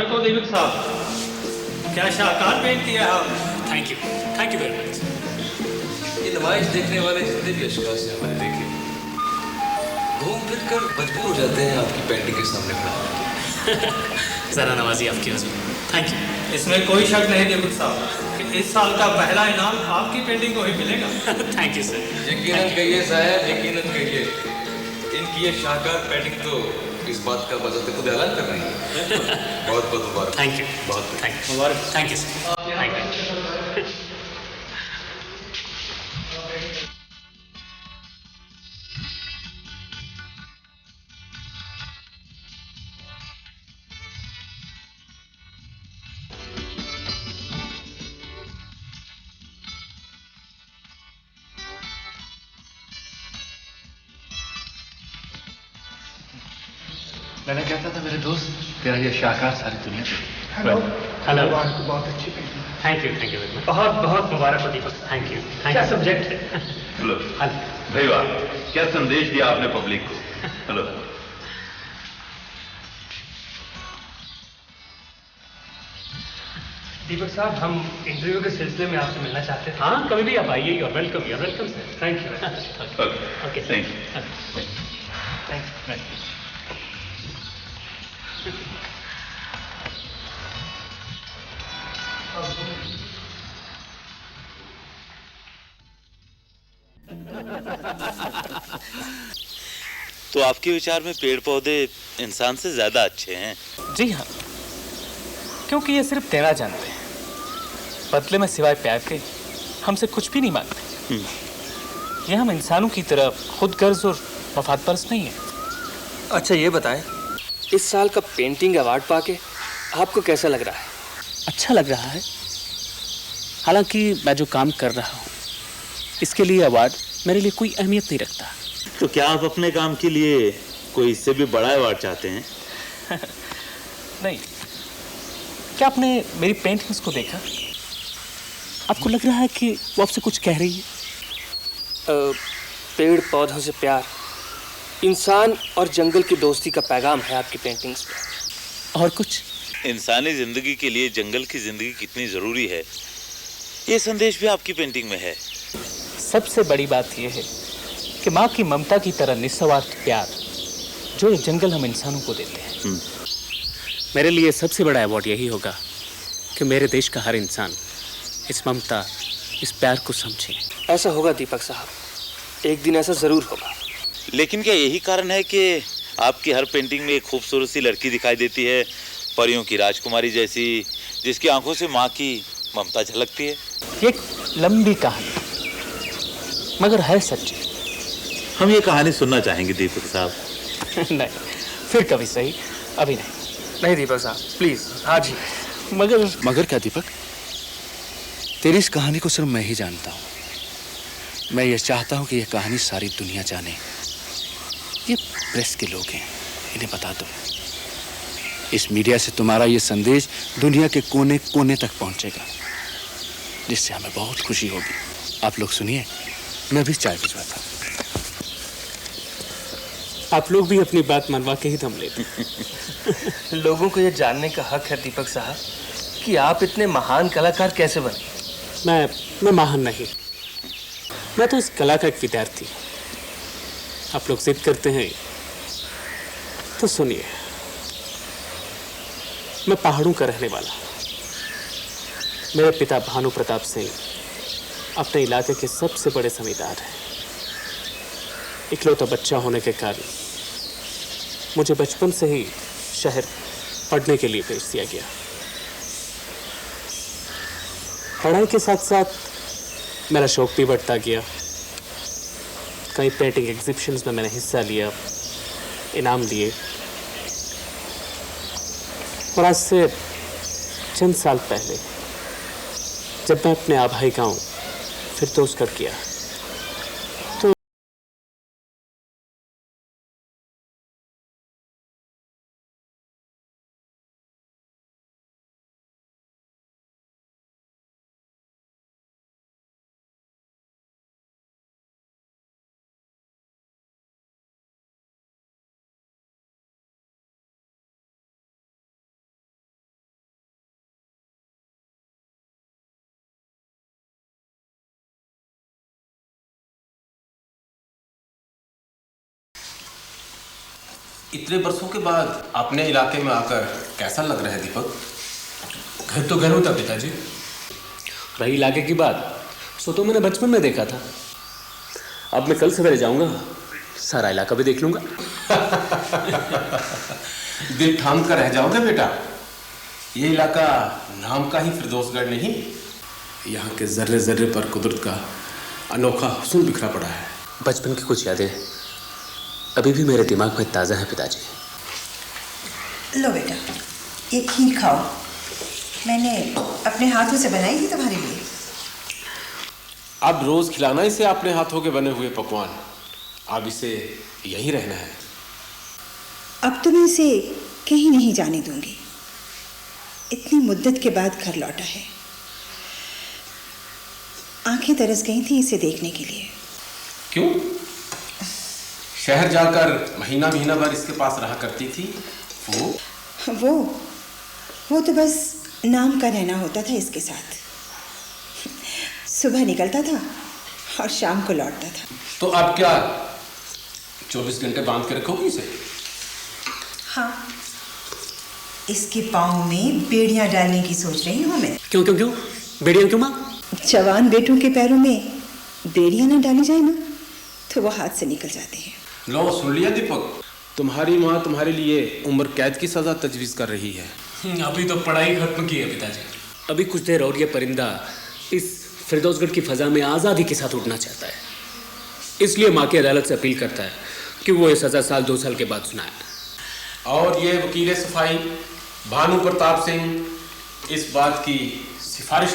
मुबारक हो दीपक साहब, क्या शाहकार पेंट किया है आप। Thank you very much. ये नुमाइश देखने वाले जितने भी अशखास हैं हमारे देखे, घूम फिर कर मजबूर हो जाते हैं आपकी पेंटिंग के सामने खड़ा होकर। ज़रा नवाजी आपकी हजूर, थैंक यू। इसमें कोई शक नहीं दीपक साहब कि इस साल का पहला इनाम आपकी पेंटिंग को ही मिलेगा। Thank you sir. यकीनन कहिए साहब, यकीनन कहिए। इनकी ये शाहकार पेंटिंग तो इस बात का बजाते खुद ऐलान कर रही है। बहुत बहुत मुबारक। Thank you. बहुत थैंक यू। मुबारक। Thank you sir. Thank you. मैंने कहता था मेरे दोस्त, तेरा ये शाहकार सारी दुनिया पे। हेलो। बहुत अच्छी painting. Thank you very much. बहुत बहुत मुबारक हो दीपक। Thank you. क्या सब्जेक्ट है। Hello hello. भाई वाह, क्या संदेश दिया आपने पब्लिक को। हेलो। दीपक साहब, हम इंटरव्यू के सिलसिले में आपसे मिलना चाहते थे। हाँ, कभी भी आप आइए। You're welcome sir. Thank you. Okay thank thank you. तो आपके विचार में पेड़ पौधे इंसान से ज्यादा अच्छे हैं? जी हाँ, क्योंकि ये सिर्फ देना जानते हैं, बदले में सिवाय प्यार के हमसे कुछ भी नहीं मांगते। ये हम इंसानों की तरह खुद गर्ज और मफाद परस्त नहीं है। अच्छा ये बताएं, इस साल का पेंटिंग अवार्ड पाके आपको कैसा लग रहा है? अच्छा लग रहा है। हालांकि मैं जो काम कर रहा हूँ इसके लिए अवार्ड मेरे लिए कोई अहमियत नहीं रखता। तो क्या आप अपने काम के लिए कोई इससे भी बड़ा अवार्ड चाहते हैं? नहीं, क्या आपने मेरी पेंटिंग्स को देखा? आपको लग रहा है कि वो आपसे कुछ कह रही है? पेड़ पौधों से प्यार, इंसान और जंगल की दोस्ती का पैगाम है आपकी पेंटिंग्स में। और कुछ? इंसानी जिंदगी के लिए जंगल की जिंदगी कितनी जरूरी है, ये संदेश भी आपकी पेंटिंग में है। सबसे बड़ी बात यह है कि माँ की ममता की तरह निस्वार्थ प्यार जो ये जंगल हम इंसानों को देते हैं। मेरे लिए सबसे बड़ा अवार्ड यही होगा कि मेरे देश का हर इंसान इस ममता, इस प्यार को समझे। ऐसा होगा दीपक साहब, एक दिन ऐसा जरूर होगा। लेकिन क्या यही कारण है कि आपकी हर पेंटिंग में एक खूबसूरत सी लड़की दिखाई देती है, परियों की राजकुमारी जैसी, जिसकी आंखों से माँ की ममता झलकती है? ये एक लंबी कहानी मगर है सच्ची। हम ये कहानी सुनना चाहेंगे दीपक साहब। नहीं, फिर कभी सही, अभी नहीं। नहीं दीपक साहब, प्लीज आज ही। मगर क्या दीपक, तेरी इस कहानी को सिर्फ मैं ही जानता हूँ। मैं ये चाहता हूँ कि यह कहानी सारी दुनिया जाने। ये प्रेस के लोग हैं, इन्हें बता दो। इस मीडिया से तुम्हारा ये संदेश दुनिया के कोने कोने तक पहुंचेगा, जिससे हमें बहुत खुशी होगी। आप लोग सुनिए, मैं भी चाय भिजवाता हूँ। आप लोग भी अपनी बात मनवा के ही दम लेते। लोगों को ये जानने का हक है दीपक साहब कि आप इतने महान कलाकार कैसे बने। मैं महान नहीं, मैं तो इस कला का एक विद्यार्थी। आप लोग जिद करते हैं तो सुनिए। मैं पहाड़ों का रहने वाला हूँ। मेरे पिता भानु प्रताप सिंह अपने इलाके के सबसे बड़े जमींदार हैं। इकलौता बच्चा होने के कारण मुझे बचपन से ही शहर पढ़ने के लिए भेज दिया गया। पढ़ाई के साथ साथ मेरा शौक भी बढ़ता गया। कई पेंटिंग एग्जिबिशंस में मैंने हिस्सा लिया, इनाम लिए। और आज से चंद साल पहले जब मैं अपने आभाई गांव फिरदौसगढ़ गया इतने बरसों के बाद अपने इलाके में आकर कैसा लग रहा है दीपक? घर तो घर होता पिताजी। रही इलाके की बात, सो तो मैंने बचपन में देखा था। अब मैं कल सवेरे जाऊंगा, सारा इलाका भी देख लूंगा। दिल थाम कर रह जाओगे बेटा। ये इलाका नाम का ही फिरदौसगढ़ नहीं, यहाँ के जर्रे जर्रे पर कुदरत का अनोखा हुस्न बिखरा पड़ा है। बचपन की कुछ यादें अभी भी मेरे दिमाग में ताज़ा है पिताजी। लो बेटा, ये खीर खाओ, मैंने अपने हाथों से बनाई थी तुम्हारे लिए। अब रोज खिलाना इसे अपने हाथों के बने हुए पकवान। अब इसे यही रहना है। अब तो मैं इसे कहीं नहीं जाने दूंगी। इतनी मुद्दत के बाद घर लौटा है। आंखें तरस गई थी इसे देखने के लिए। क्यों? शहर जाकर महीना महीना भर इसके पास रहा करती थी। वो तो बस नाम का रहना होता था इसके साथ। सुबह निकलता था और शाम को लौटता था। तो अब क्या 24 घंटे बांध के रखोगी इसे? हाँ, इसके पाँव में बेड़ियां डालने की सोच रही हूँ मैं। क्यों क्यों क्यों? बेड़ियां क्यों माँ? जवान बेटों के पैरों में बेड़ियां ना डाली जाए ना तो वो हाथ से निकल जाते हैं। लो सुन लिया दीपक, तुम्हारी माँ तुम्हारे लिए उम्र कैद की सजा तजवीज कर रही है। अभी तो पढ़ाई खत्म की है पिताजी। अभी कुछ देर और ये परिंदा इस फिरदौसगढ़ की फजा में आज़ादी के साथ उड़ना चाहता है। इसलिए माँ की अदालत से अपील करता है कि वो ये सजा 1-2 साल के बाद सुनाए। और ये वकील सफाई भानु प्रताप सिंह इस बात की सिफारिश।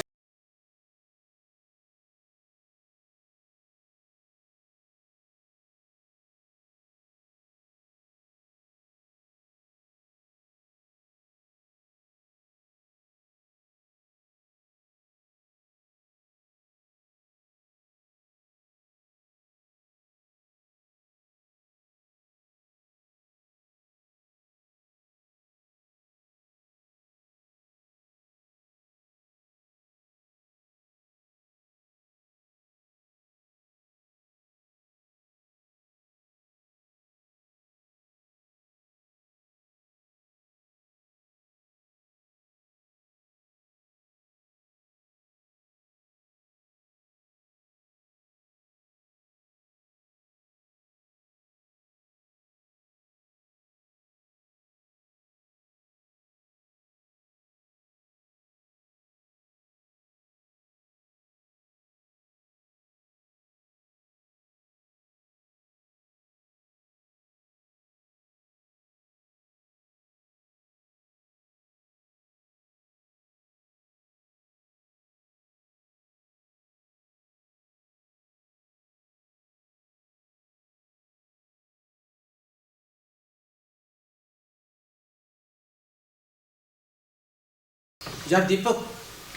यार दीपक,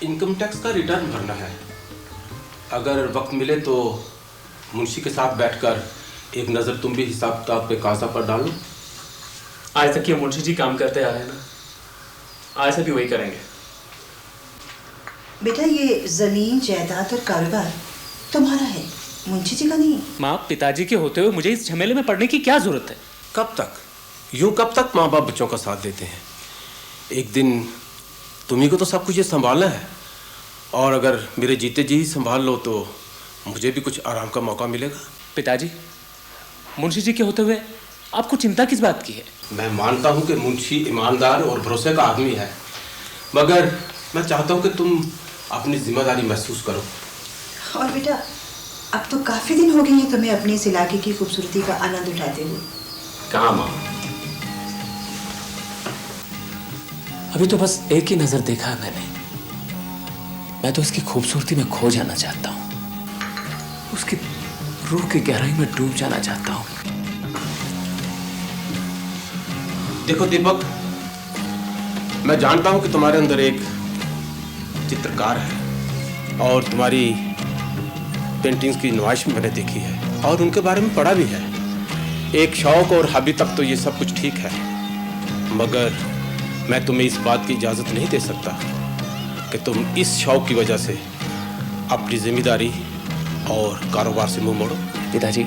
इनकम टैक्स का रिटर्न भरना है। अगर वक्त मिले तो मुंशी के साथ बैठकर एक नज़र तुम भी हिसाब किताब पे कागज़ा पर डालो। आज तक ये मुंशी जी काम करते आ रहे हैं ना, आज से भी वही करेंगे। बेटा, ये जमीन जायदाद और कारोबार तुम्हारा है, मुंशी जी का नहीं। माँ, पिताजी के होते हुए मुझे इस झमेले में पड़ने की क्या जरूरत है? कब तक यूं कब तक माँ बाप बच्चों का साथ देते हैं? एक दिन तुम्ही को तो सब कुछ ये संभालना है, और अगर मेरे जीते जी ही संभाल लो तो मुझे भी कुछ आराम का मौका मिलेगा। पिताजी, मुंशी जी के होते हुए आपको चिंता किस बात की है? मैं मानता हूँ कि मुंशी ईमानदार और भरोसे का आदमी है, मगर मैं चाहता हूँ कि तुम अपनी जिम्मेदारी महसूस करो। और बेटा, अब तो काफी दिन हो गए हैं तुम्हें अपने इस इलाके की खूबसूरती का आनंद उठाते हुए। कहाँ माँ? अभी तो बस एक ही नजर देखा है मैंने। मैं तो इसकी खूबसूरती में खो जाना चाहता हूँ, उसकी रूह की गहराई में डूब जाना चाहता हूँ। देखो दीपक, मैं जानता हूँ कि तुम्हारे अंदर एक चित्रकार है और तुम्हारी पेंटिंग्स की नुमाइश मैंने देखी है और उनके बारे में पढ़ा भी है। एक शौक और हॉबी तक तो ये सब कुछ ठीक है, मगर मैं तुम्हें इस बात की इजाज़त नहीं दे सकता कि तुम इस शौक की वजह से अपनी जिम्मेदारी और कारोबार से मुंह मोड़ो। पिताजी,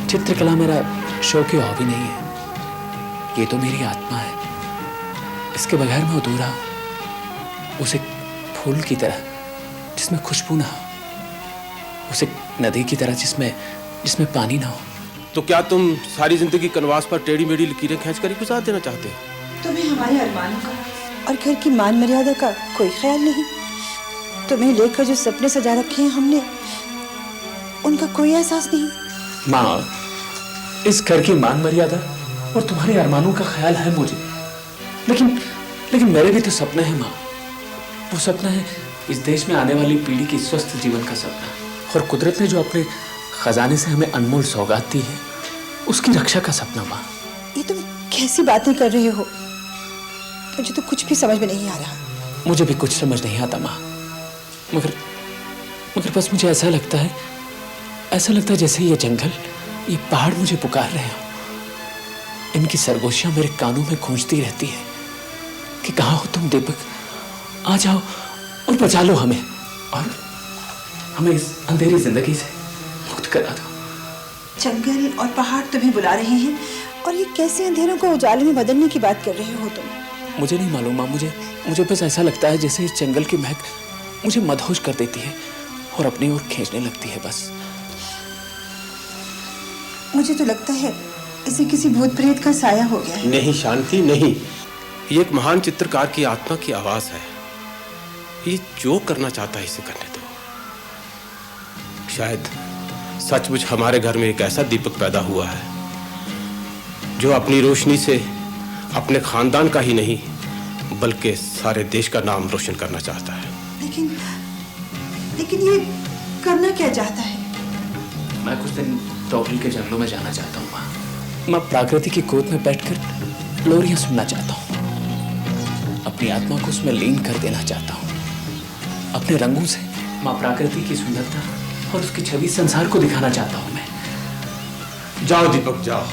चित्रकला मेरा शौक या हॉबी नहीं है, ये तो मेरी आत्मा है, इसके बगैर मैं अधूरा हूं। उसे फूल की तरह जिसमें खुशबू ना हो, उसे नदी की तरह जिसमें पानी ना हो। तो क्या तुम सारी जिंदगी कनवास पर टेढ़ी मेढ़ी लकीरें खींच कर ही गुजार देना चाहते हो? तुम्हें हमारे अरमानों का और घर की मान मर्यादा का कोई ख्याल नहीं? तुम्हें लेकर जो सपने सजा रखे हैं हमने, उनका कोई एहसास नहीं? माँ, इस घर की मान मर्यादा और तुम्हारे अरमानों का ख्याल है मुझे, लेकिन मेरे भी तो सपने हैं माँ। वो सपना है इस देश में आने वाली पीढ़ी की स्वस्थ जीवन का सपना, और कुदरत ने जो अपने खजाने से हमें अनमोल सौगात दी है, उसकी रक्षा का सपना माँ। ये तुम कैसी बातें कर रहे हो? मुझे तो कुछ भी समझ में नहीं आ रहा। मुझे भी कुछ समझ नहीं आता माँ, मगर बस मुझे ऐसा लगता है जैसे ये जंगल, ये पहाड़ मुझे पुकार रहे हो। इनकी सरगोशियां मेरे कानों में गूंजती रहती है कि कहाँ हो तुम दीपक, आ जाओ और बचा लो हमें, और हमें इस अंधेरी जिंदगी से मुक्त करा दो। जंगल और पहाड़ तुम्हें बुला रहे हैं, और ये कैसे अंधेरों को उजाले में बदलने की बात कर रहे हो तुम? मुझे नहीं मालूम माँ, मुझे बस ऐसा लगता है जैसे इस जंगल की महक मुझे मदहोश कर देती है और अपनी ओर खींचने लगती है। बस मुझे तो लगता है इसे किसी भूत प्रेत का साया हो गया है। नहीं शांति, नहीं, ये एक महान चित्रकार की आत्मा की आवाज है। ये जो करना चाहता है इसे करने दो। शायद सचमुच हमारे घर में एक ऐसा दीपक पैदा हुआ है जो अपनी रोशनी से अपने खानदान का ही नहीं बल्कि सारे देश का नाम रोशन करना चाहता है। लेकिन ये करना क्या चाहता है? मैं कुछ दिन टॉवल के जंगलों में जाना चाहता हूँ माँ। मैं प्रकृति की गोद में बैठकर लोरियां सुनना चाहता हूँ, अपनी आत्मा को उसमें लीन कर देना चाहता हूँ। अपने रंगों से माँ प्रकृति की सुंदरता और उसकी छवि संसार को दिखाना चाहता हूँ मैं। जाओ दीपक जाओ,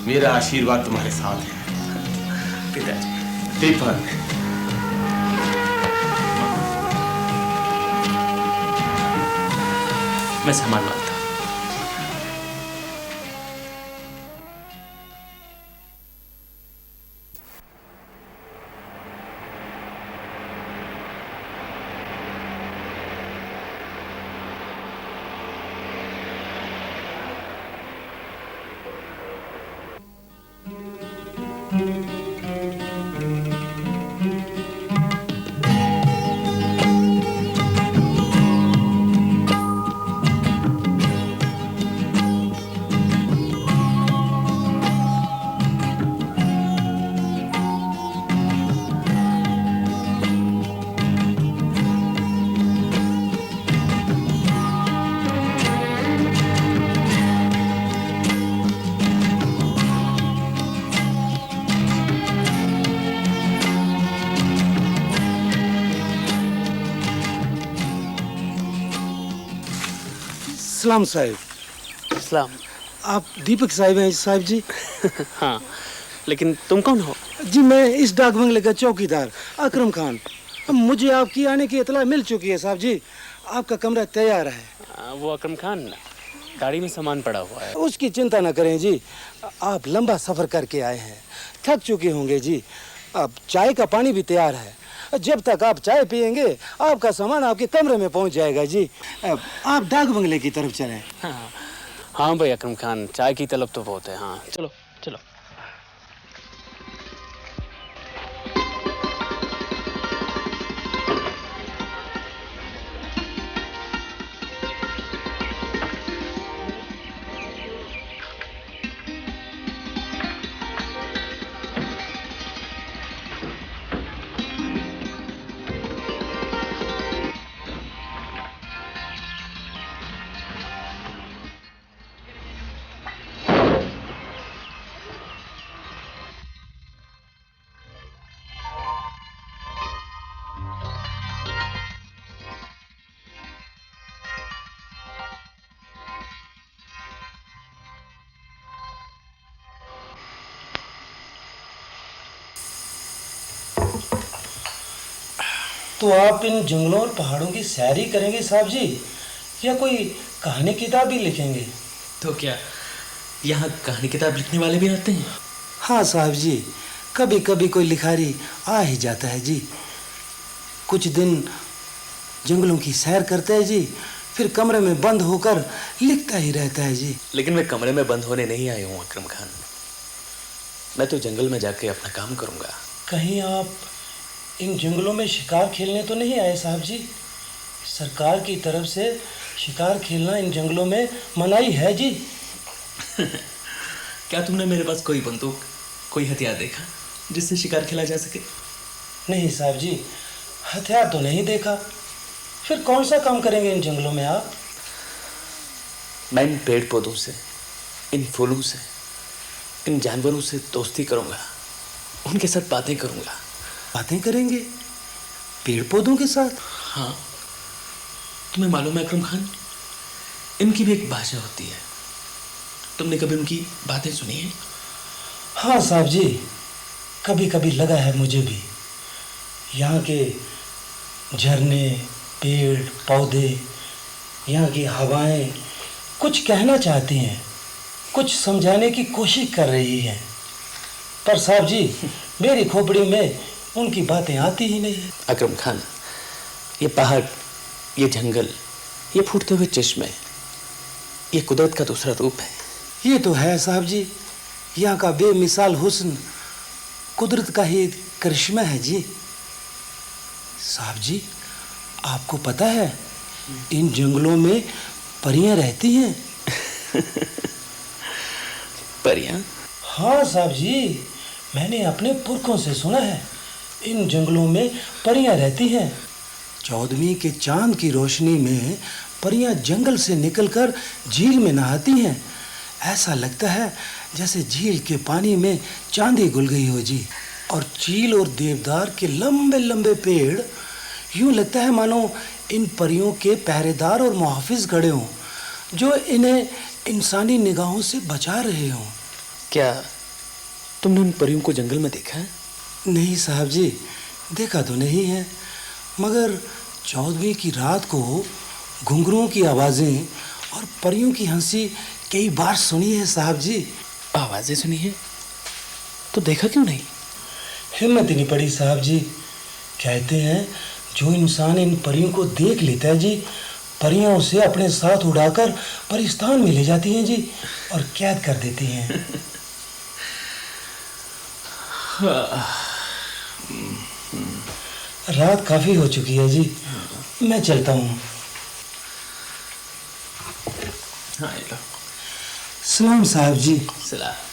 मेरा आशीर्वाद तुम्हारे साथ है। पिताजी। दीपक, मैं सामान लाता हूँ। सलाम साहिब। सलाम। आप दीपक साहिब हैं साहिब जी? हाँ, लेकिन तुम कौन हो? जी मैं इस डाक बंगले का चौकीदार अकरम खान। मुझे आपकी आने की इतला मिल चुकी है साहब जी। आपका कमरा तैयार है। वो अकरम खान गाड़ी में सामान पड़ा हुआ है। उसकी चिंता न करें जी, आप लंबा सफर करके आए हैं, थक चुके होंगे जी। अब चाय का पानी भी तैयार है, जब तक आप चाय पियेंगे आपका सामान आपके कमरे में पहुंच जाएगा जी। आप डाक बंगले की तरफ चलें। हाँ भाई अकरम खान, चाय की तलब तो बहुत है। हाँ चलो चलो। तो आप इन जंगलों और पहाड़ों की सैर ही करेंगे साहब जी, या कोई कहानी किताब भी लिखेंगे? तो क्या यहाँ कहानी किताब लिखने वाले भी आते हैं? हाँ साहब जी, कभी कभी कोई लिखारी आ ही जाता है जी। कुछ दिन जंगलों की सैर करता है जी, फिर कमरे में बंद होकर लिखता ही रहता है जी। लेकिन मैं कमरे में बंद होने नहीं आया हूँ अकरम खान, मैं तो जंगल में जाके अपना काम करूँगा। कहीं आप इन जंगलों में शिकार खेलने तो नहीं आए साहब जी? सरकार की तरफ से शिकार खेलना इन जंगलों में मनाही है जी। क्या तुमने मेरे पास कोई बंदूक, कोई हथियार देखा जिससे शिकार खेला जा सके? नहीं साहब जी, हथियार तो नहीं देखा। फिर कौन सा काम करेंगे इन जंगलों में आप? मैं इन पेड़ पौधों से, इन फूलों से, इन जानवरों से दोस्ती करूँगा, उनके साथ बातें करूँगा। बातें करेंगे पेड़ पौधों के साथ? हाँ, तुम्हें मालूम है अकरम खान, इनकी भी एक भाषा होती है। तुमने कभी उनकी बातें सुनी हैं? हाँ साहब जी, कभी कभी लगा है मुझे भी। यहाँ के झरने, पेड़ पौधे, यहाँ की हवाएं कुछ कहना चाहती हैं, कुछ समझाने की कोशिश कर रही हैं, पर साहब जी मेरी खोपड़ी में उनकी बातें आती ही नहीं। अकरम खान, ये पहाड़, ये जंगल, ये फूटते हुए चश्मे, ये कुदरत का दूसरा रूप है। ये तो है साहब जी, यहाँ का बेमिसाल हुस्न कुदरत का ही करिश्मा है जी। साहब जी, आपको पता है इन जंगलों में परियां रहती हैं? परियां? हाँ साहब जी, मैंने अपने पुरखों से सुना है इन जंगलों में परियां रहती हैं। 14वीं के चांद की रोशनी में परियां जंगल से निकलकर झील में नहाती हैं। ऐसा लगता है जैसे झील के पानी में चांदी घुल गई हो जी। और चील और देवदार के लंबे लंबे पेड़, यूं लगता है मानो इन परियों के पहरेदार और मुहाफिज खड़े हों, जो इन्हें इंसानी निगाहों से बचा रहे हों। क्या तुमने उन परियों को जंगल में देखा है? नहीं साहब जी, देखा तो नहीं है, मगर 14वीं की रात को घुंघरुओं की आवाज़ें और परियों की हंसी कई बार सुनी है साहब जी। आवाज़ें सुनी है तो देखा क्यों नहीं? हिम्मत ही नहीं पड़ी साहब जी। कहते हैं जो इंसान इन परियों को देख लेता है जी, परियां उसे अपने साथ उड़ाकर परिस्तान में ले जाती हैं जी और कैद कर देती हैं। रात काफ़ी हो चुकी है जी, मैं चलता हूँ। हाँ, सलाम साहब जी। सलाम।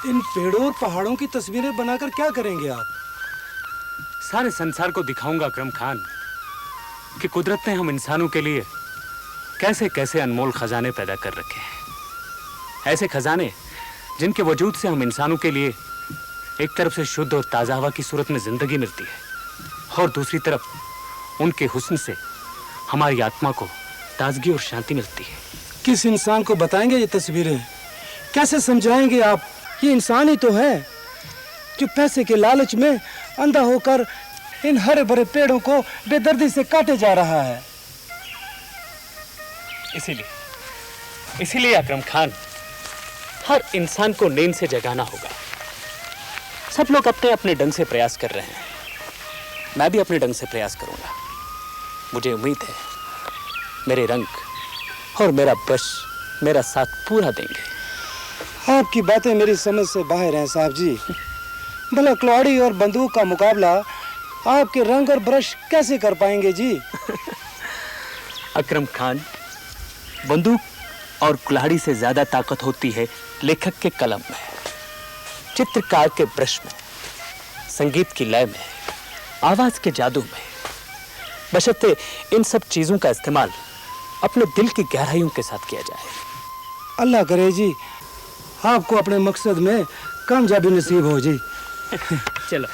इन पेड़ों और पहाड़ों की तस्वीरें बनाकर क्या करेंगे आप? सारे संसार को दिखाऊंगा अकरम खान कि कुदरत ने हम इंसानों के लिए कैसे कैसे अनमोल खजाने पैदा कर रखे हैं। ऐसे खजाने जिनके वजूद से हम इंसानों के लिए एक तरफ से शुद्ध और ताज़ा हवा की सूरत में जिंदगी मिलती है और दूसरी तरफ उनके हुस्न से हमारी आत्मा को ताजगी और शांति मिलती है। किस इंसान को बताएंगे ये तस्वीरें? कैसे समझाएंगे आप? ये इंसान ही तो है जो पैसे के लालच में अंधा होकर इन हरे भरे पेड़ों को बेदर्दी से काटे जा रहा है। इसीलिए अकरम खान, हर इंसान को नींद से जगाना होगा। सब लोग अपने अपने ढंग से प्रयास कर रहे हैं, मैं भी अपने ढंग से प्रयास करूंगा। मुझे उम्मीद है मेरे रंग और मेरा ब्रश मेरा साथ पूरा देंगे। आपकी बातें मेरी समझ से बाहर हैं साहब जी। भला कुल्हाड़ी और बंदूक का मुकाबला आपके रंग और ब्रश कैसे कर पाएंगे जी? अकरम खान, बंदूक और कुल्हाड़ी से ज्यादा ताकत होती है लेखक के कलम में, चित्रकार के ब्रश में, संगीत की लय में, आवाज के जादू में, बशर्ते इन सब चीजों का इस्तेमाल अपने दिल की गहराइयों के साथ किया जाए। अल्लाह करे जी आपको अपने मकसद में कामयाबी नसीब हो जी। चलो।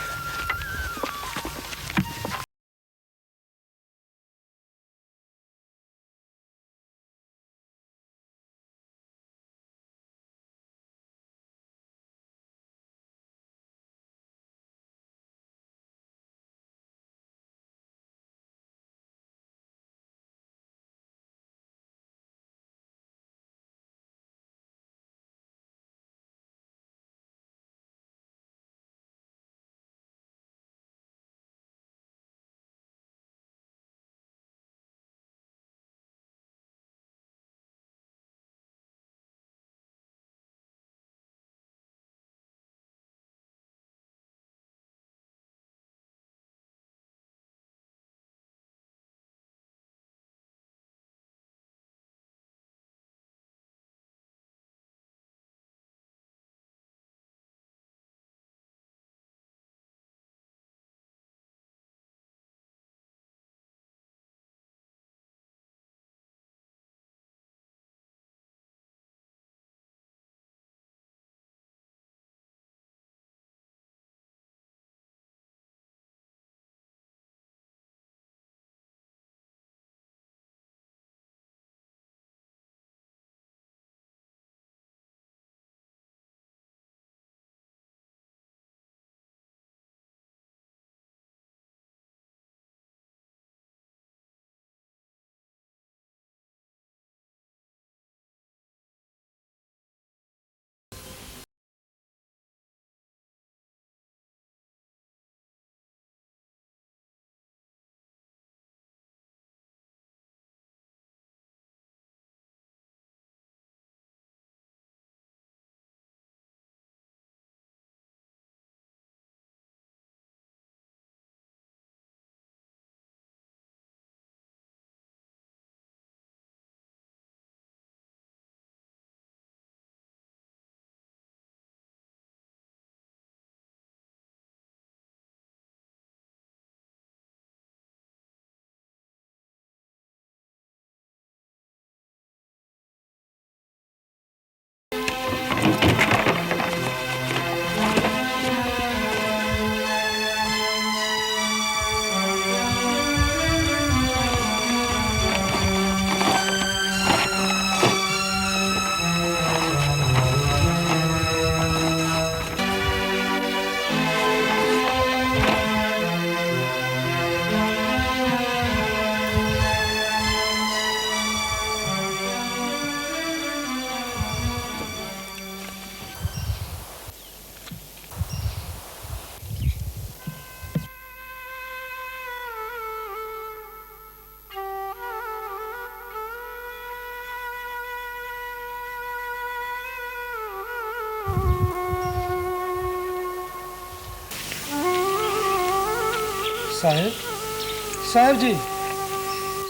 साहब जी।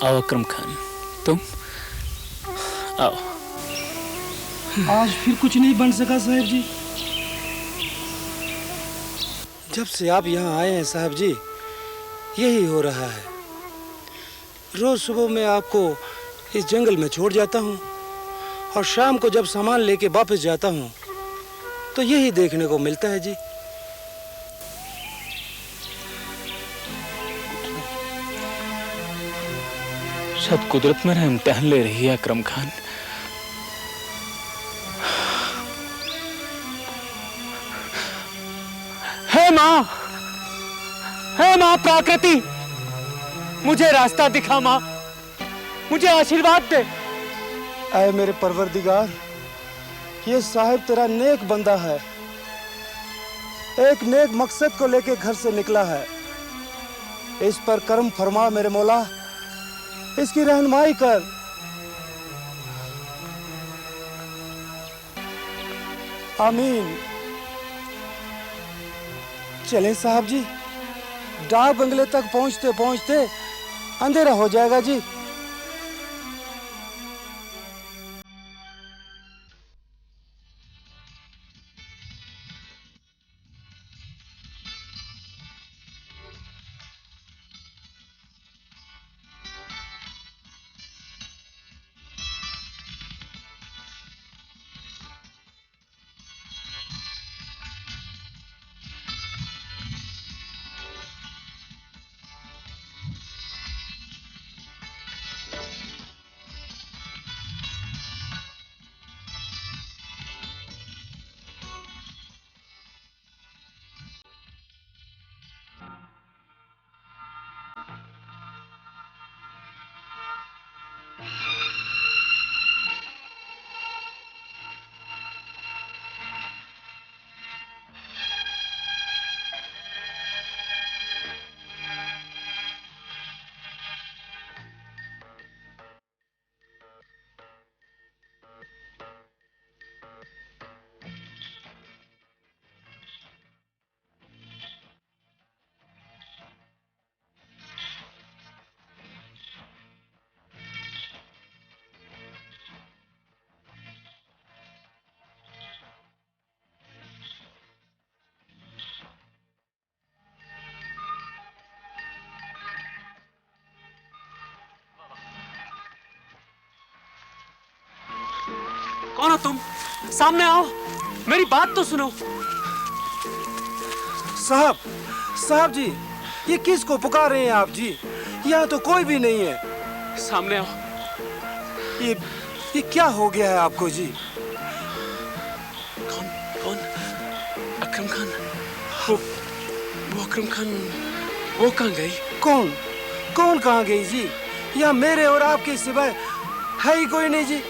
आओ अकरम खान, तुम आओ। आज फिर कुछ नहीं बन सका साहब जी। जब से आप यहाँ आए हैं साहब जी, यही हो रहा है। रोज सुबह मैं आपको इस जंगल में छोड़ जाता हूँ और शाम को जब सामान लेके वापस जाता हूँ तो यही देखने को मिलता है जी। शायद कुदरत मेरा इम्तिहान ले रही है अकरम खान। हे माँ प्रकृति, मुझे रास्ता दिखा माँ, मुझे आशीर्वाद दे। ऐ मेरे परवरदिगार, ये साहिब तेरा नेक बंदा है, एक नेक मकसद को लेके घर से निकला है। इस पर करम फरमा मेरे मौला, इसकी रहनुमाई कर। आमीन। चलें साहब जी, डाक बंगले तक पहुंचते पहुंचते अंधेरा हो जाएगा जी। कौन हो तुम? सामने आओ, मेरी बात तो सुनो। साहब, साहब जी, ये किसको पुकार रहे हैं आप जी? यहाँ तो कोई भी नहीं है। सामने आओ। ये क्या हो गया है आपको जी? कौन कौन? अकरम खान। वो अकरम खान, वो कहाँ गई? कौन कौन कहाँ गई जी? यहाँ मेरे और आपके सिवाय है ही कोई नहीं जी।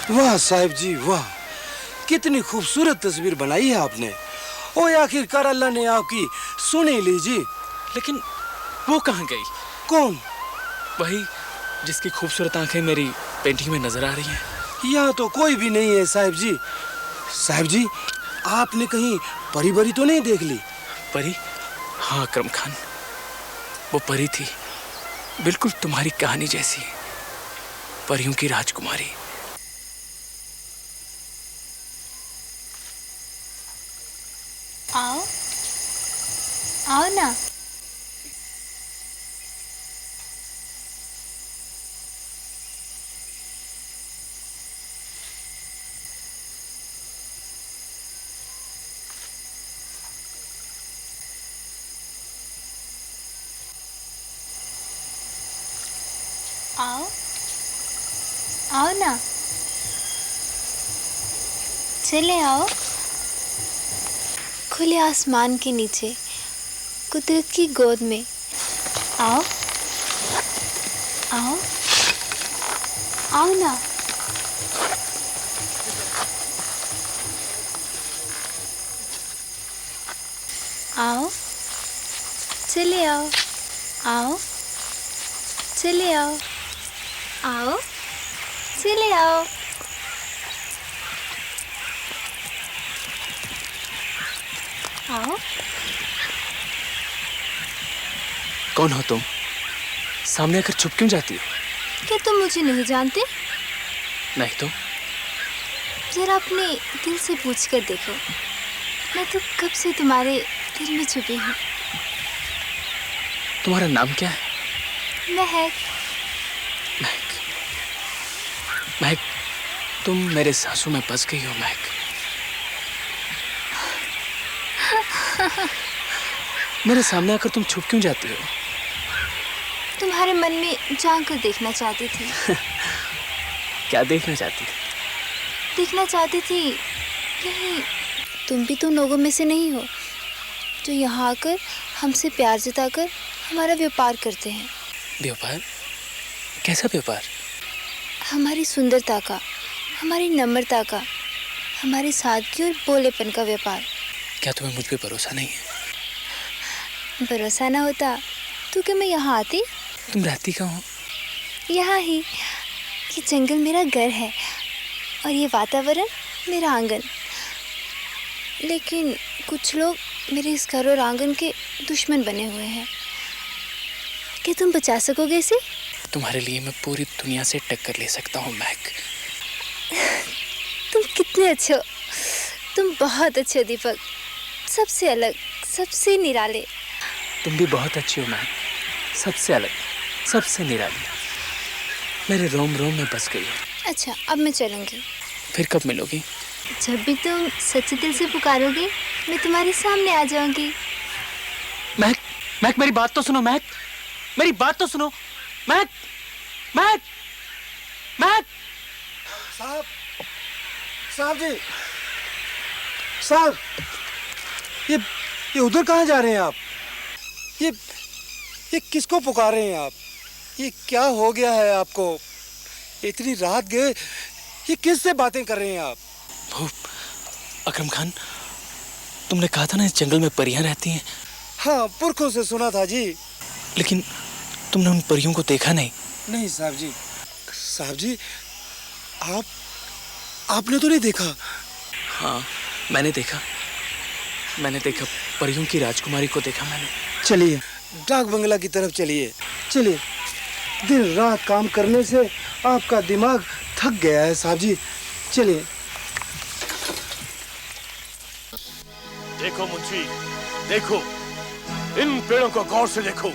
वाह साहिब जी वाह, कितनी खूबसूरत तस्वीर बनाई है आपने। ओ आखिरकार अल्लाह ने आपकी सुन ही ली जी। लेकिन वो कहाँ गई? कौन? वही जिसकी खूबसूरत आंखें मेरी पेंटिंग में नजर आ रही हैं। यहाँ तो कोई भी नहीं है साहिब जी। साहिब जी, आपने कहीं परी बरी तो नहीं देख ली? परी? हाँ अकरम खान, वो परी थी, बिल्कुल तुम्हारी कहानी जैसी, परियों की राजकुमारी। आओ आओ ना। आओ आओ ना, चले आओ। खुले आसमान के नीचे कुदरत की गोद में आओ आओ आओ ना। आओ, चले आओ। आओ, चले आओ। आओ, चले आओ। आओ। कौन हो तुम? सामने आकर चुप क्यों जाती हो? क्या तुम मुझे नहीं जानते? नहीं तो? जरा अपने दिल से पूछ कर देखो, मैं तो कब से तुम्हारे दिल में छुपी हूँ। तुम्हारा नाम क्या है? महक। महक, महक, तुम मेरे सांसों में बस गई हो महक। मेरे सामने आकर तुम छुप क्यों जाती हो? तुम्हारे मन में झांक कर देखना चाहती थी। क्या देखना चाहती थी? देखना चाहती थी कहीं तुम भी तो लोगों में से नहीं हो जो यहाँ आकर हमसे प्यार जताकर हमारा व्यापार करते हैं। व्यापार? कैसा व्यापार? हमारी सुंदरता का, हमारी नम्रता का, हमारी सादगी और भोलेपन का व्यापार। क्या तुम्हें मुझ पे भरोसा नहीं है? भरोसा ना होता तो क्या मैं यहाँ आती? तुम रहती कहाँ हो? यहाँ ही। ये जंगल मेरा घर है और ये वातावरण मेरा आंगन। लेकिन कुछ लोग मेरे इस घर और आंगन के दुश्मन बने हुए हैं। क्या तुम बचा सकोगे इसे? तुम्हारे लिए मैं पूरी दुनिया से टक्कर ले सकता हूँ मैक। तुम कितने अच्छे हो, तुम बहुत अच्छे हो दीपक, सबसे अलग, सबसे निराले। तुम भी बहुत अच्छी हो मैक, सबसे अलग, सबसे निराली, मेरे रोम रोम में बस गई हो। अच्छा, अब मैं चलूँगी। फिर कब मिलोगी? जब भी तुम सच्चे दिल से पुकारोगे मैं तुम्हारे सामने आ जाऊंगी। मैक, मैक मेरी बात तो सुनो मैक, मेरी बात तो सुनो मैक, मैक, मैक। साहब, साहब जी, साहब, ये उधर कहाँ जा रहे हैं आप? ये किसको पुकार रहे हैं आप? ये क्या हो गया है आपको? इतनी रात गए, ये किससे बातें कर रहे हैं आप? वो अकरम खान, तुमने कहा था ना इस जंगल में परियां रहती हैं। हाँ, पुरखों से सुना था जी। लेकिन तुमने उन परियों को देखा नहीं? नहीं साहब जी। साहब जी, आपने तो नहीं देखा? हाँ, मैंने देखा परियों की राजकुमारी को देखा मैंने। चलिए डाक बंगला की तरफ चलिए, चलिए। दिन रात काम करने से आपका दिमाग थक गया है साहब जी, चलिए। देखो मुंशी, देखो इन पेड़ों को गौर से देखो,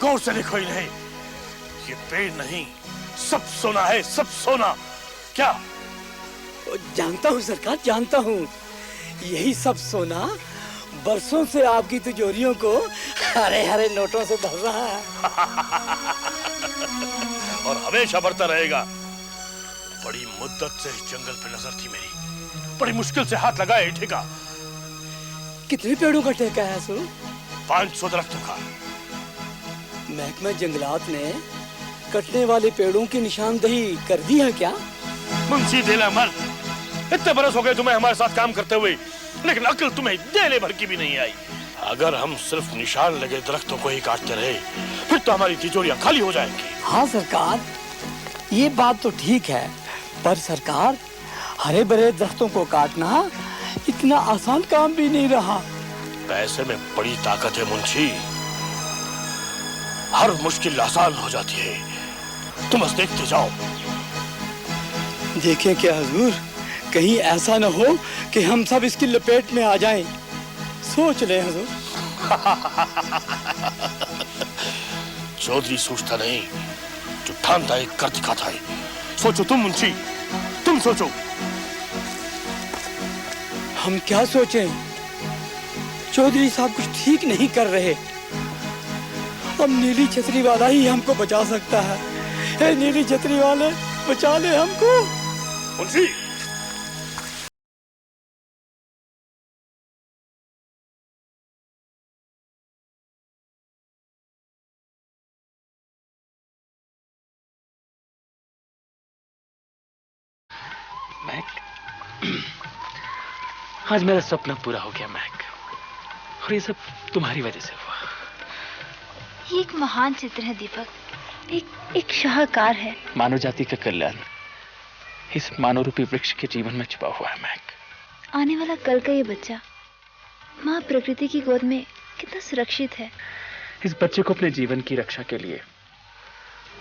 गौर से देखो इन्हें। ये पेड़ नहीं, सब सोना है, सब सोना। क्या? जानता हूँ सरकार, जानता हूँ। यही सब सोना बरसों से आपकी तिजोरियों को हरे हरे नोटों से भर रहा है। और हमेशा बढ़ता रहेगा। बड़ी मुद्दत से इस जंगल पे नजर थी मेरी, बड़ी मुश्किल से हाथ लगाए ठेका। कितने पेड़ों का ठेका है सो? 500 दरख्तों का। महकमा जंगलात ने कटने वाले पेड़ों की निशानदेही कर दी है क्या? मुंशी देला मर, इतने बरस हो गए तुम्हें हमारे साथ काम करते हुए, लेकिन अक्ल तुम्हें देले भर की भी नहीं आई। अगर हम सिर्फ निशान लगे दरख्तों को ही काटते रहे, फिर तो हमारी तिजोरियां खाली हो जाएंगी। हाँ सरकार, ये बात तो ठीक है, पर सरकार हरे भरे दरख्तों को काटना इतना आसान काम भी नहीं रहा। पैसे में बड़ी ताकत है मुंशी, हर मुश्किल आसान हो जाती है। तुम बस देखते जाओ। देखें क्या हुजूर, कहीं ऐसा न हो कि हम सब इसकी लपेट में आ जाएं। सोच लें हुजूर। चौधरी सोचता नहीं, जो ठानता है कर दिखाता है। सोचो तुम मुंशी, तुम सोचो। हम क्या सोचें? चौधरी साहब कुछ ठीक नहीं कर रहे। अब नीली छतरी वाला ही हमको बचा सकता है। हे नीली छतरी वाले, बचा ले हमको। मुंशी, मैक, आज मेरा सपना पूरा हो गया मैक, और ये सब तुम्हारी वजह से हुआ। ये एक महान चित्र है दीपक, एक शाहकार है। मानव जाति का कल्याण इस मानव रूपी वृक्ष के जीवन में छुपा हुआ है मैक। आने वाला कल का ये बच्चा माँ प्रकृति की गोद में कितना सुरक्षित है। इस बच्चे को अपने जीवन की रक्षा के लिए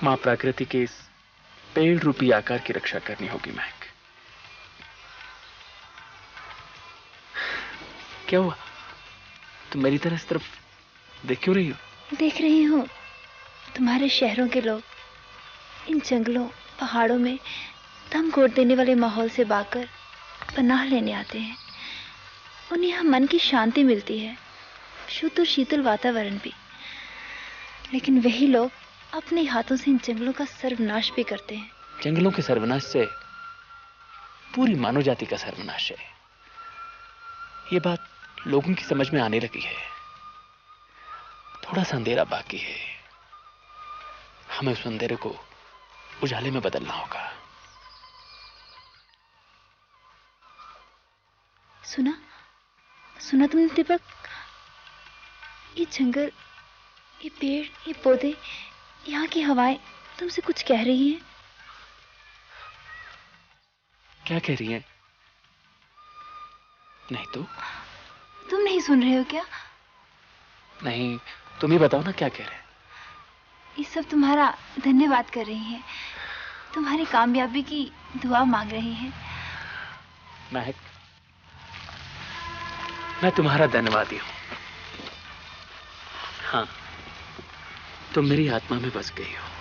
माँ प्रकृति के इस पेड़ रूपी आकार की रक्षा करनी होगी मैक। क्या हुआ? तुम मेरी तरह इस तरफ देख क्यों रही हो? देख रही हूँ, तुम्हारे शहरों के लोग इन जंगलों पहाड़ों में दम घोट देने वाले माहौल से भागकर पनाह लेने आते हैं। उन्हें यहाँ मन की शांति मिलती है, शुद्ध और शीतल वातावरण भी। लेकिन वही लोग अपने हाथों से इन जंगलों का सर्वनाश भी करते हैं। जंगलों के सर्वनाश से पूरी मानव जाति का सर्वनाश है। ये बात लोगों की समझ में आने लगी है। थोड़ा सा अंधेरा बाकी है, हमें उस अंधेरे को उजाले में बदलना होगा। सुना सुना तुमने दीपक? ये जंगल, ये पेड़, ये पौधे, यहाँ की हवाएं तुमसे कुछ कह रही हैं। क्या कह रही हैं? नहीं तो? तुम नहीं सुन रहे हो क्या? नहीं, तुम ही बताओ ना क्या कह रहे हैं। ये सब तुम्हारा धन्यवाद कर रही हैं, तुम्हारी कामयाबी की दुआ मांग रही हैं। महक, मैं तुम्हारा धन्यवादी हूं। हाँ, तुम मेरी आत्मा में बस गई हो।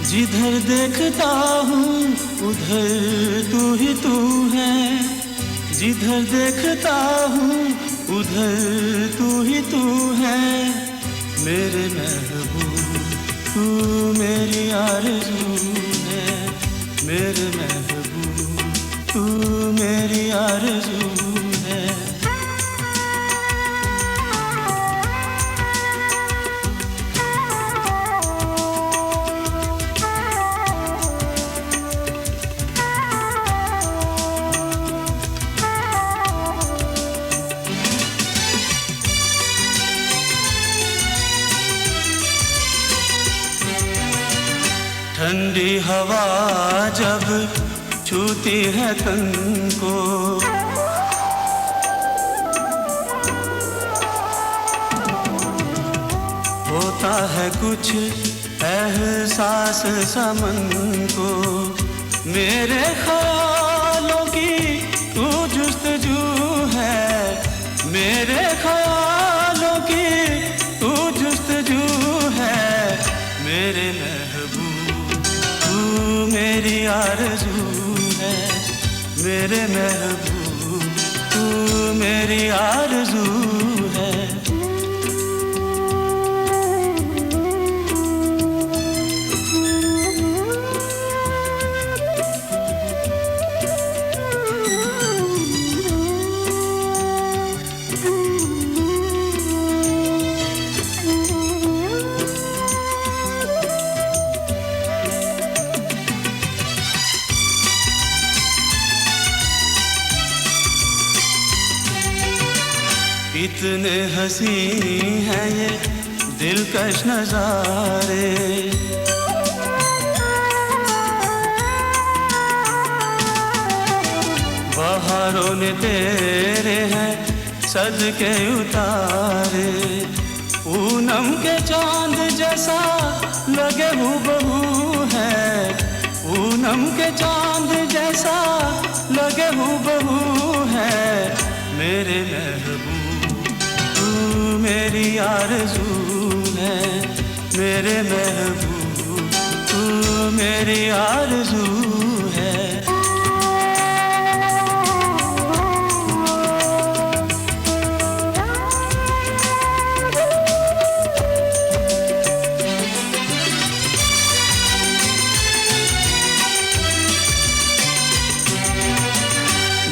जिधर देखता हूँ उधर तू ही तू है, जिधर देखता हूँ उधर तू ही तू है। मेरे महबूब तू मेरी आरज़ू है, मेरे महबूब तू मेरी आरज़ू है। ठंडी हवा जब छूती है तन को, होता है कुछ एहसास सा मन को। मेरे ख्यालों की तू जुस्तजू है, मेरे ख्यालों की तू जुस्तजू है। मेरे मेरी आरज़ू है, मेरे महबूब तू मेरी आरज़ू है। इतने हंसी हैं ये दिलकश नज़ारे, बहारों ने तेरे हैं सदके उतारे। पूनम के चांद जैसा लगे हूबहू है, पूनम के चांद जैसा लगे हूबहू है। मेरे महबूब मेरी आरज़ू है, मेरे महबूब तू मेरी आरज़ू है।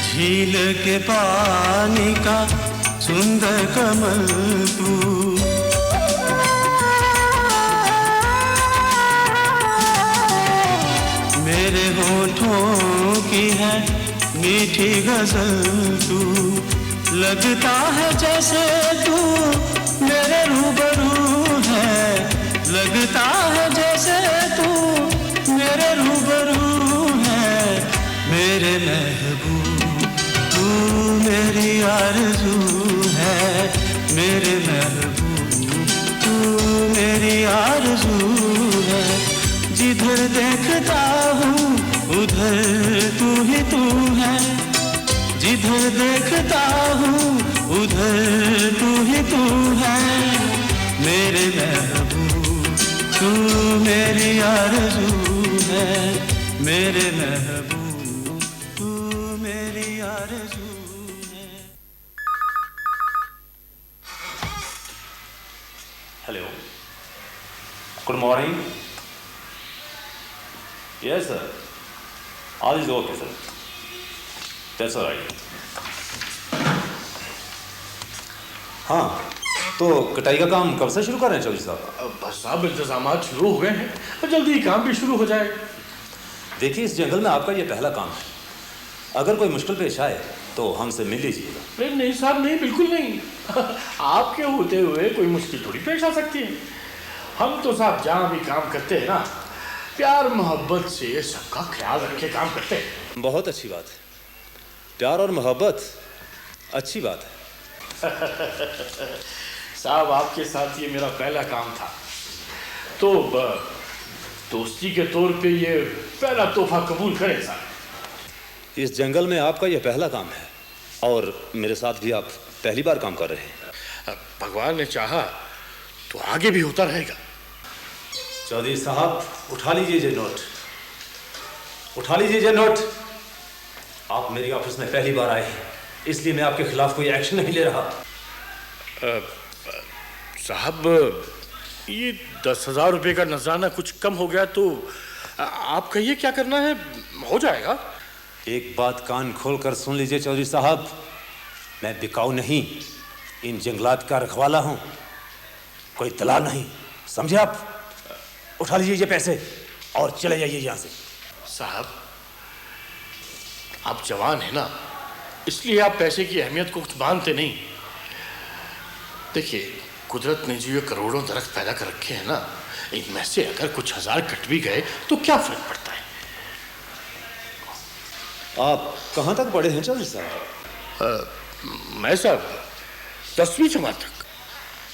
झील के पानी का सुंदर कमल तू, मेरे होठों की है मीठी गजल तू। लगता है जैसे तू मेरे रूबरू है, लगता है जैसे तू मेरे रूबरू है। मेरे महबूब तू मेरी आरज़ू है, मेरे महबूब तू मेरी आरज़ू है। जिधर देखता हूँ उधर तू ही तू है, जिधर देखता हूँ उधर तू ही तू है। मेरे महबूब मेरी आरज़ू है, मेरे महबूब तू मेरी आरज़ू है। Hello, good morning. Yes sir, all is okay sir, that's alright. हाँ, तो कटाई का काम कब से शुरू कर रहे हैं चौधरी साहब? बस साहब इंतजाम शुरू हो गए हैं और जल्दी ही काम भी शुरू हो जाए। देखिए, इस जंगल में आपका ये पहला काम है। अगर कोई मुश्किल पेश आए तो हमसे मिल लीजिएगा। नहीं नहीं साहब, नहीं, बिल्कुल नहीं। आपके होते हुए कोई मुश्किल थोड़ी पेश आ सकती है। हम तो साहब जहाँ भी काम करते हैं ना, प्यार मोहब्बत से सबका ख्याल रख के काम करते हैं। बहुत अच्छी बात है, प्यार और मोहब्बत अच्छी बात है। साहब, आपके साथ ये मेरा पहला काम था, तो दोस्ती के तौर पे ये पहला तोहफा कबूल करें साहब। इस जंगल में आपका यह पहला काम है और मेरे साथ भी आप पहली बार काम कर रहे हैं। भगवान ने चाहा तो आगे भी होता रहेगा। चौधरी साहब, उठा लीजिए ये नोट, उठा लीजिए ये नोट। आप मेरी ऑफिस में पहली बार आए हैं, इसलिए मैं आपके खिलाफ कोई एक्शन नहीं ले रहा। साहब, ये 10,000 रुपये का नजराना कुछ कम हो गया तो आप कहिए क्या करना है, हो जाएगा। एक बात कान खोल कर सुन लीजिए चौधरी साहब, मैं बिकाऊ नहीं, इन जंगलात का रखवाला हूं, कोई दलाल नहीं, समझे आप? उठा लीजिए ये पैसे और चले जाइए यहां से। साहब, आप जवान हैं ना, इसलिए आप पैसे की अहमियत को कुछ मानते नहीं। देखिए, कुदरत ने जो ये करोड़ों दरख्त पैदा कर रखे हैं ना, इनमें से अगर कुछ हजार कट भी गए तो क्या फर्क पड़ता है। आप कहां तक पढ़े हैं चौधरी साहब? मैं साहब 10वीं जमात तक।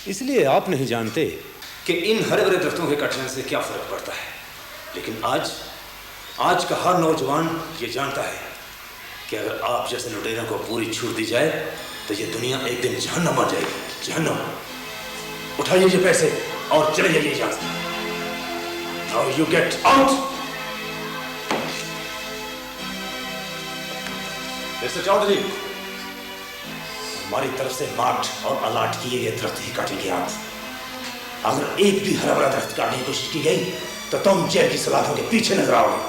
इसलिए आप नहीं जानते कि इन हरे भरे दरख्तों के कटने से क्या फर्क पड़ता है। लेकिन आज का हर नौजवान ये जानता है कि अगर आप जैसे लुटेरों को पूरी छूट दी जाए तो ये दुनिया एक दिन जहन्नम बन जाएगी, जहन्नम। उठाइए ये पैसे और चले जाइए यहां से। Now you get out! Mister Chaudhary, हमारी तरफ से मार्क्ड और अलॉट किए गए दरख्त ही काटेंगे आप। अगर एक भी हरा भरा दरख्त काटने की कोशिश की गई तो तुम जेल की सलाखों के पीछे नजर आओगे।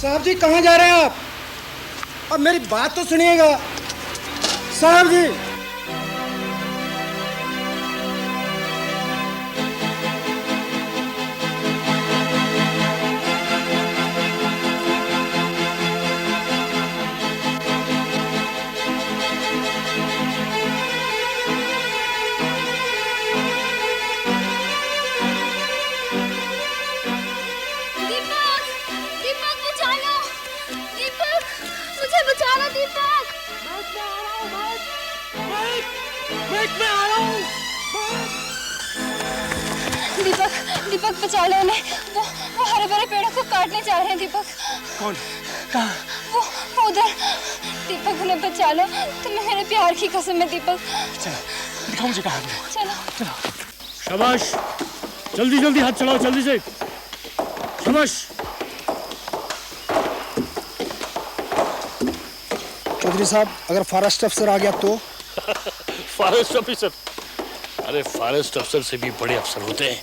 साहब जी, कहाँ जा रहे हैं आप? अब मेरी बात तो सुनिएगा साहब जी। दीपक, बचा लो उन्हें। वो हरे भरे पेड़ों को काटने जा रहे हैं। दीपक। कौन? कहाँ? वो उधर। दीपक, उन्हें बचा लो, तुम्हें मेरे प्यार की कसम है दीपक। चलो, दिखाओ मुझे कहाँ है। चलो। शाबाश, जल्दी जल्दी हाथ चलाओ, जल्दी से। शाबाश। चौधरी साहब, अगर फॉरेस्ट अफसर आ गया तो? Forest officer? अरे फॉरेस्ट अफसर से भी बड़े अफसर होते हैं,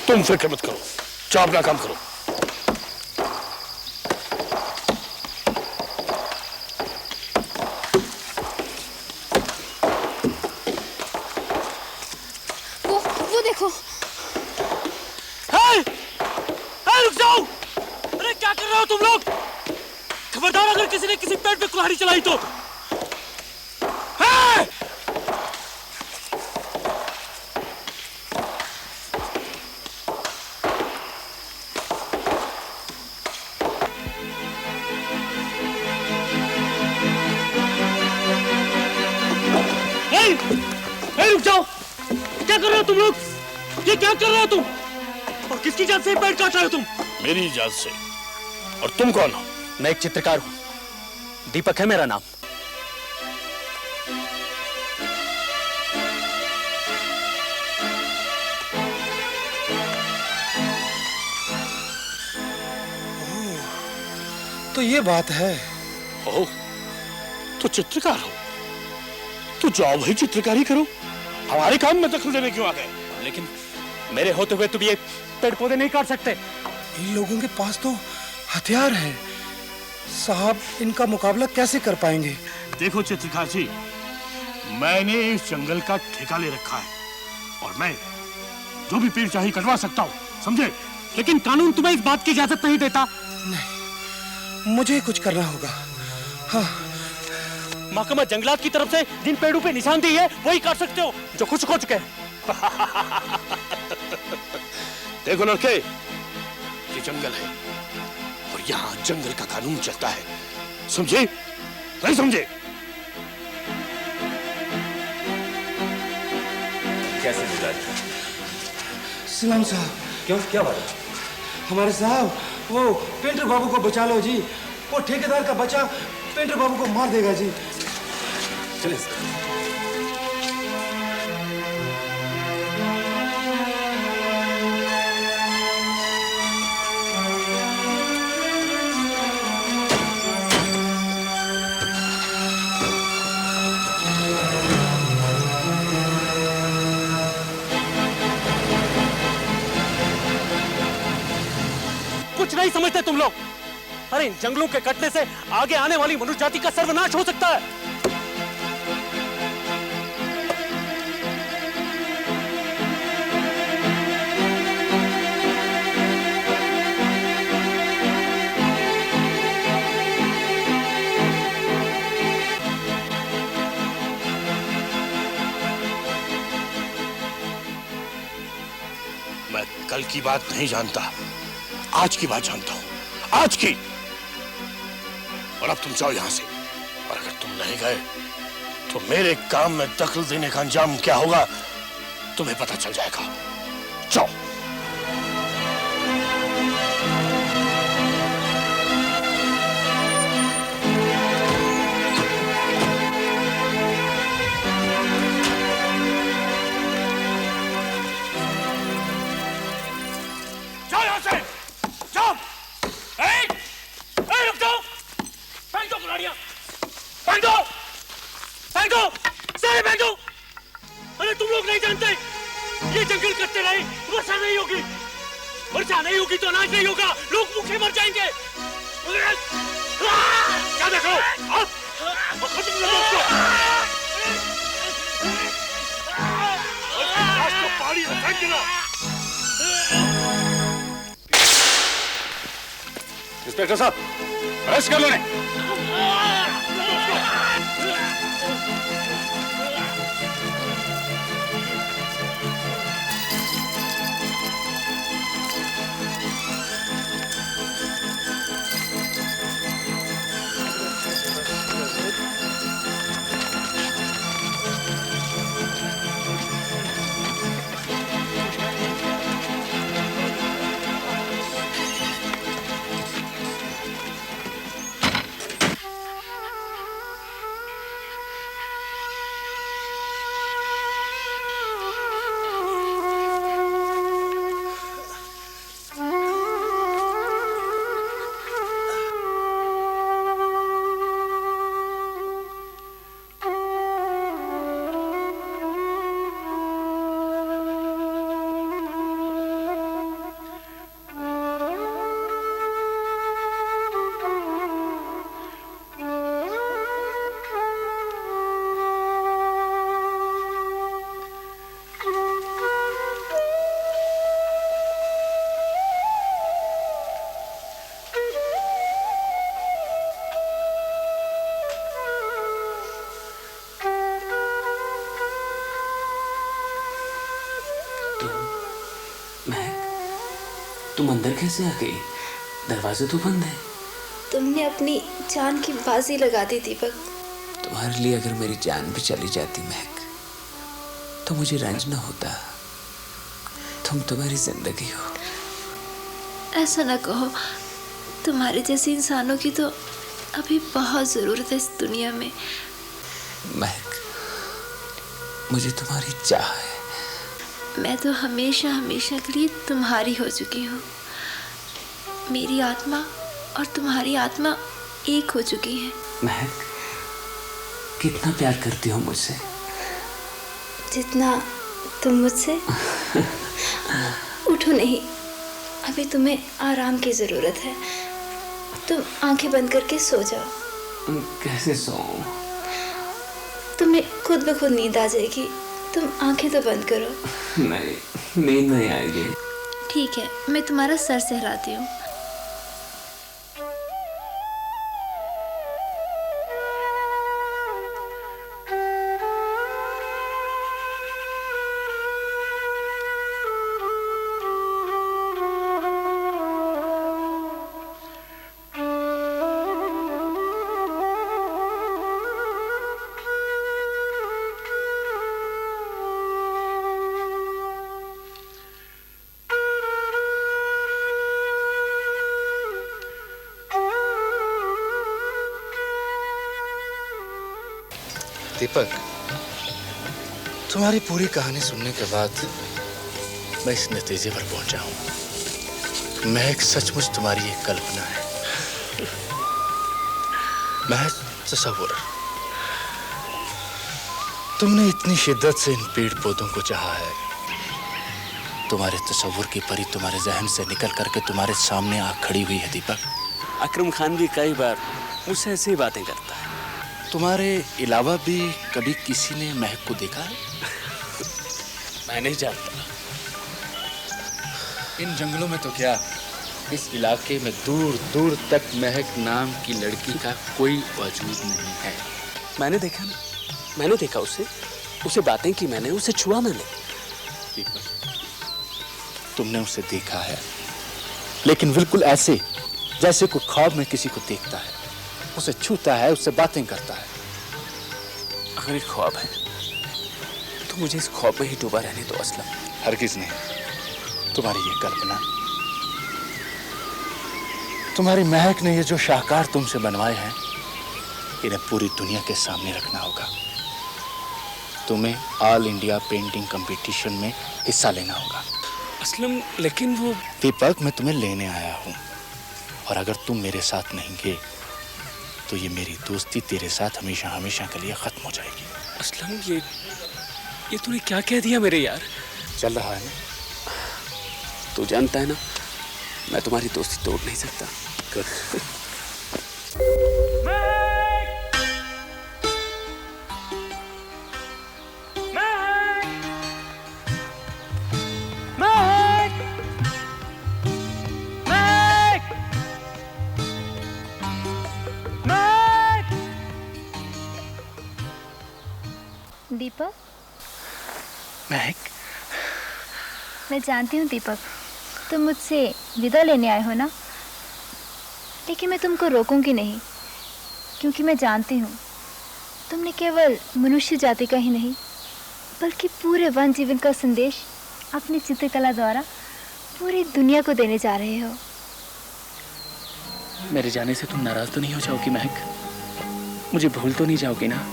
तुम फिक्र मत करो, जाओ अपना काम करो। वो देखो। रुक जाओ! अरे क्या कर रहे हो तुम लोग? खबरदार, अगर किसी ने किसी पेड़ पे कुल्हाड़ी चलाई तो। रुक जाओ, क्या कर रहे हो तुम लोग? ये क्या कर रहे हो तुम? और किसकी इजाजत से पेड़ काट रहे हो तुम? मेरी इजाजत से। और तुम कौन हो? मैं एक चित्रकार हूं, दीपक है मेरा नाम। तो ये बात है। ओह, तो चित्रकार हो? तो जाओ भाई चित्रकारी करो, हमारे काम में दखल देने क्यों आ गए? लेकिन मेरे होते हुए तुम ये पेड़ पौधे नहीं काट सकते। इन लोगों के पास तो हथियार हैं साहब, इनका मुकाबला कैसे कर पाएंगे? देखो चित्रकार जी, मैंने इस जंगल का ठेका ले रखा है और मैं जो भी पेड़ चाहिए कटवा सकता हूँ, समझे? लेकिन कानून तुम्हें इस बात की इजाजत नहीं देता। नहीं, मुझे कुछ करना होगा। हाँ। महकमा जंगलात की तरफ से जिन पेड़ों पे निशानदेही है वही काट सकते हो जो खुश हो चुके हैं। देखो लड़के, ये जंगल है और यहाँ जंगल का कानून चलता है, समझे? नहीं समझे? कैसे मिजाज? सलाम साहब। क्यों, क्या बात है? हमारे साहब, वो पेंटर बाबू को बचा लो जी, वो ठेकेदार का बच्चा पेंटर बाबू को मार देगा जी। चले कुछ नहीं समझते तुम लोग। अरे इन जंगलों के कटने से आगे आने वाली मनुष्य जाति का सर्वनाश हो सकता है। मैं कल की बात नहीं जानता, आज की बात जानता हूं, आज की। और अब तुम जाओ यहां से, और अगर तुम नहीं गए तो मेरे काम में दखल देने का अंजाम क्या होगा तुम्हें पता चल जाएगा। जाओ। जाओ यहां से, जाओ। रुक जाओ, फेंक दो कुल्हाड़ियां, फेंक दो, फेंक दो, सारे फेंक दो। अरे तुम लोग नहीं जानते, ये जंगल कटते रहे वर्षा नहीं होगी, वर्षा नहीं होगी तो अनाज नहीं होगा, लोग भूखे मर जाएंगे। क्या देख रहे हो? खत्म कर दो उसको। आज तो पहाड़ी में फेंक देना। इंस्पेक्टर साहब, अरेस्ट कर लो इन्हें। तुम अंदर कैसे आ गई? दरवाजा तो बंद है। तुमने अपनी जान की बाजी लगा दी दीपक। तुम्हारे लिए अगर मेरी जान भी चली जाती महक, तो मुझे रंज न होता। तुम तो मेरी जिंदगी हो। ऐसा ना कहो, तुम्हारे जैसे इंसानों की तो अभी बहुत ज़रूरत है इस दुनिया में। महक, मुझे तुम्हारी चाह है। मैं तो हमेशा हमेशा के लिए तुम्हारी हो चुकी हूँ। मेरी आत्मा और तुम्हारी आत्मा एक हो चुकी है। महक, कितना प्यार करती हो मुझसे? जितना तुम मुझसे। उठो नहीं, अभी तुम्हें आराम की ज़रूरत है। तुम आंखें बंद करके सो जाओ। कैसे सोऊं? तुम्हें खुद ब खुद नींद आ जाएगी। तुम आंखें तो बंद करो। नहीं, नींद नहीं आएगी। ठीक है, मैं तुम्हारा सर सहलाती हूँ। दीपक, तुम्हारी पूरी कहानी सुनने के बाद मैं इस नतीजे पर पहुंचा हूं। महक सचमुच तुम्हारी एक कल्पना है, महज तस्वुर। तुमने इतनी शिद्दत से इन पेड़ पौधों को चाहा है, तुम्हारे तस्वुर की परी तुम्हारे जहन से निकल करके तुम्हारे सामने आ खड़ी हुई है। दीपक, अकरम खान भी कई बार मुझसे ऐसी ही बातें करता है। तुम्हारे अलावा भी कभी किसी ने महक को देखा है? मैं नहीं जानता। इन जंगलों में तो क्या, इस इलाके में दूर दूर तक महक नाम की लड़की का कोई वजूद नहीं है। मैंने देखा ना, मैंने देखा उसे बातें की मैंने, उसे छुआ मैंने। तुमने उसे देखा है, लेकिन बिल्कुल ऐसे जैसे कोई ख्वाब में किसी को देखता है, उसे छूता है, उससे बातें करता है। अगर एक ख्वाब है तो मुझे इस ख्वाब में ही डूबा रहने दो असलम। हरगिज नहीं, तुम्हारी ये कल्पना, तुम्हारी महक ने ये जो शाहकार तुमसे बनवाए हैं, इन्हें पूरी दुनिया के सामने रखना होगा। तुम्हें ऑल इंडिया पेंटिंग कंपटीशन में हिस्सा लेना होगा। असलम, लेकिन वो दीपक, मैं तुम्हें लेने आया हूं, और अगर तुम मेरे साथ नहीं गए तो ये मेरी दोस्ती तेरे साथ हमेशा हमेशा के लिए खत्म हो जाएगी। असलम, ये तूने क्या कह दिया मेरे यार? चल रहा है ना? तू जानता है ना, मैं तुम्हारी दोस्ती तोड़ नहीं सकता। दीपक, महक, मैं जानती हूँ दीपक, तुम मुझसे विदा लेने आए हो ना, लेकिन मैं तुमको रोकूंगी नहीं, क्योंकि मैं जानती हूँ तुमने केवल मनुष्य जाति का ही नहीं बल्कि पूरे वन जीवन का संदेश अपनी चित्रकला द्वारा पूरी दुनिया को देने जा रहे हो। मेरे जाने से तुम नाराज तो नहीं हो जाओगी महक? मुझे भूल तो नहीं जाओगी ना?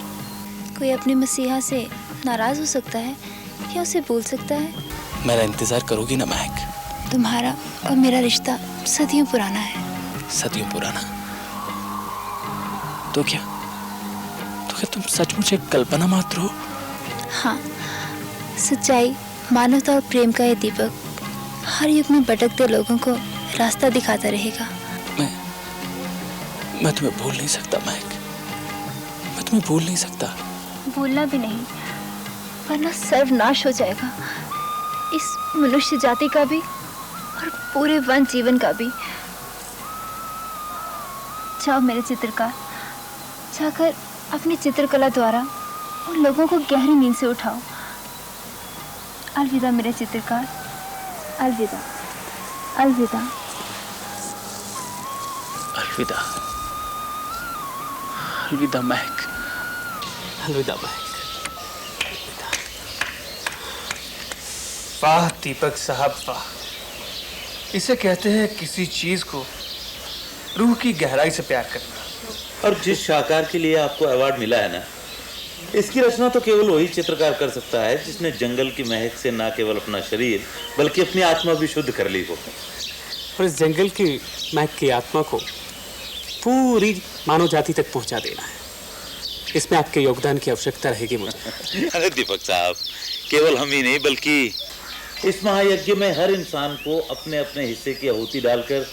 कोई अपने मसीहा से नाराज हो सकता है या उसे भूल सकता है? मेरा इंतजार करोगी ना महक? तुम्हारा और मेरा रिश्ता सदियों पुराना है। सदियों पुराना? तो क्या तुम सचमुच एक कल्पना मात्र हो? हाँ, सच्चाई, मानवता और प्रेम का ये दीपक हर युग में भटकते लोगों को रास्ता दिखाता रहेगा। मैं तुम्हें भूल नहीं सकता महक, मैं तुम्हें भूल नहीं सकता। भूलना भी नहीं, वरना सर्वनाश हो जाएगा इस मनुष्य जाति का भी और पूरे वन जीवन का भी। जाओ मेरे चित्रकार, जाकर अपनी चित्रकला द्वारा उन लोगों को गहरी नींद से उठाओ। अलविदा मेरे चित्रकार, अलविदा, अलविदा, अलविदा, अलविदा महक, अलविदा महक। वाह दीपक साहब वाह, इसे कहते हैं किसी चीज को रूह की गहराई से प्यार करना। और जिस शाहकार के लिए आपको अवार्ड मिला है ना, इसकी रचना तो केवल वही चित्रकार कर सकता है जिसने जंगल की महक से ना केवल अपना शरीर बल्कि अपनी आत्मा भी शुद्ध कर ली हो। और इस जंगल की महक की आत्मा को पूरी मानव जाति तक पहुंचा देना है। इसमें आपके योगदान की आवश्यकता रहेगी मुझे। अरे दीपक साहब, केवल हम ही नहीं बल्कि इस महायज्ञ में हर इंसान को अपने अपने हिस्से की आहुति डालकर